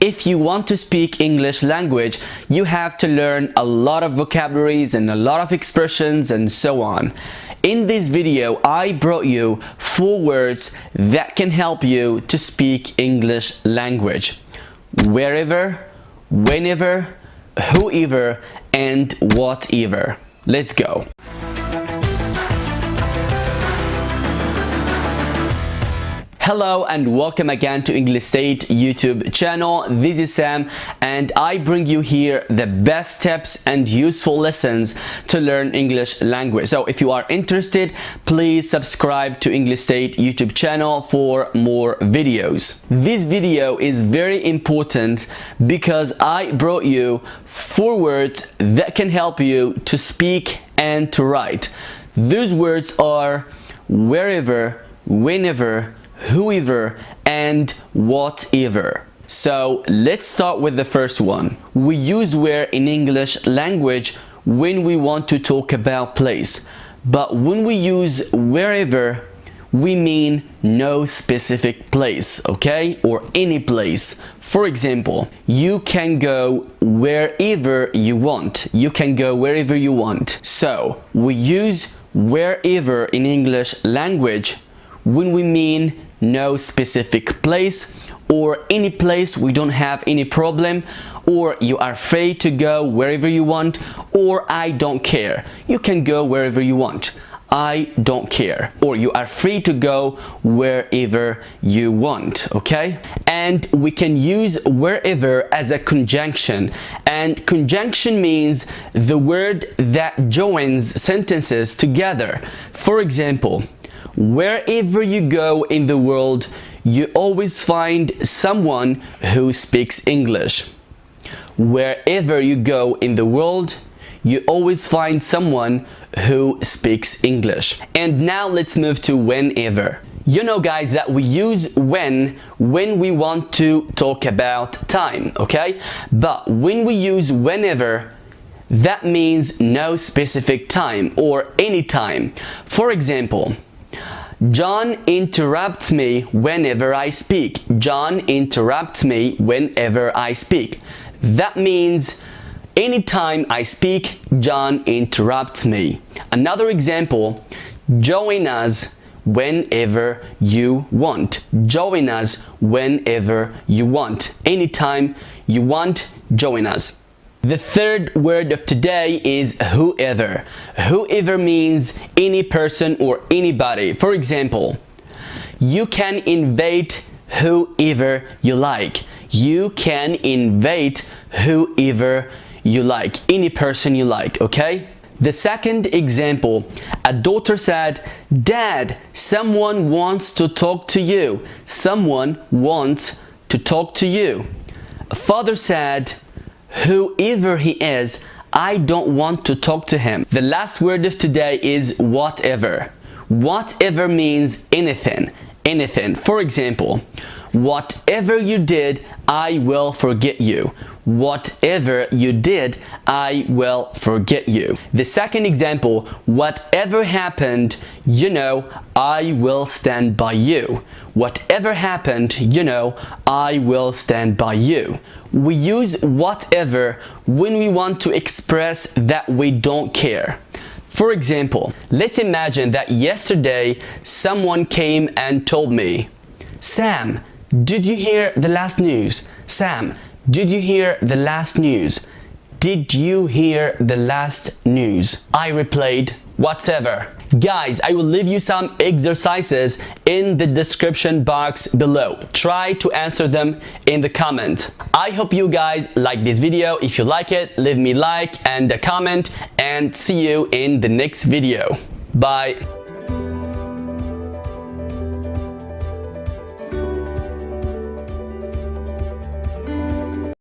if you want to speak English language, you have to learn a lot of vocabularies and a lot of expressions and so on. In this video, I brought you 4 words that can help you to speak English language. Wherever, whenever, whoever, and whatever. Let's go. Hello and welcome again to English State YouTube channel. This is Sam and I bring you here the best tips and useful lessons to learn English language. So if you are interested, please subscribe to English State YouTube channel for more videos. This video is very important because I brought you 4 words that can help you to speak and to write. Those words are wherever, whenever, whoever, and whatever. So let's start with the first one. We use where in English language when we want to talk about place, but when we use wherever, we mean no specific place, okay, or any place. For example, you can go wherever you want. You can go wherever you want. So we use wherever in English language when we mean no specific place or any place we don't have any problem, or you are free to go wherever you want, or I don't care. You can go wherever you want. I don't care. Or you are free to go wherever you want, okay? And we can use wherever as a conjunction. And conjunction means the word that joins sentences together. For example, wherever you go in the world, you always find someone who speaks English. Wherever you go in the world, you always find someone who speaks English. And now let's move to whenever. You know, guys, that we use when we want to talk about time, okay? But when we use whenever, that means no specific time or any time. For example, John interrupts me whenever I speak. John interrupts me whenever I speak. That means anytime I speak, John interrupts me. Another example, join us whenever you want. Join us whenever you want. Anytime you want, join us. The third word of today is whoever. Whoever means any person or anybody. For example, you can invite whoever you like. You can invite whoever you like. Any person you like, okay? The second example, a daughter said, "Dad, someone wants to talk to you." Someone wants to talk to you. A father said, "Whoever he is, I don't want to talk to him." The last word of today is whatever. Whatever means anything, anything. For example, whatever you did, I will forget you. Whatever you did, I will forget you. The second example, whatever happened, you know, I will stand by you. Whatever happened, you know, I will stand by you. We use whatever when we want to express that we don't care. For example, let's imagine that yesterday someone came and told me, "Sam, did you hear the last news? Sam, did you hear the last news? Did you hear the last news?" I replied, "Whatever." Guys, I will leave you some exercises in the description box below. Try to answer them in the comment. I hope you guys like this video. If you like it, leave me a like and a comment, and see you in the next video. Bye.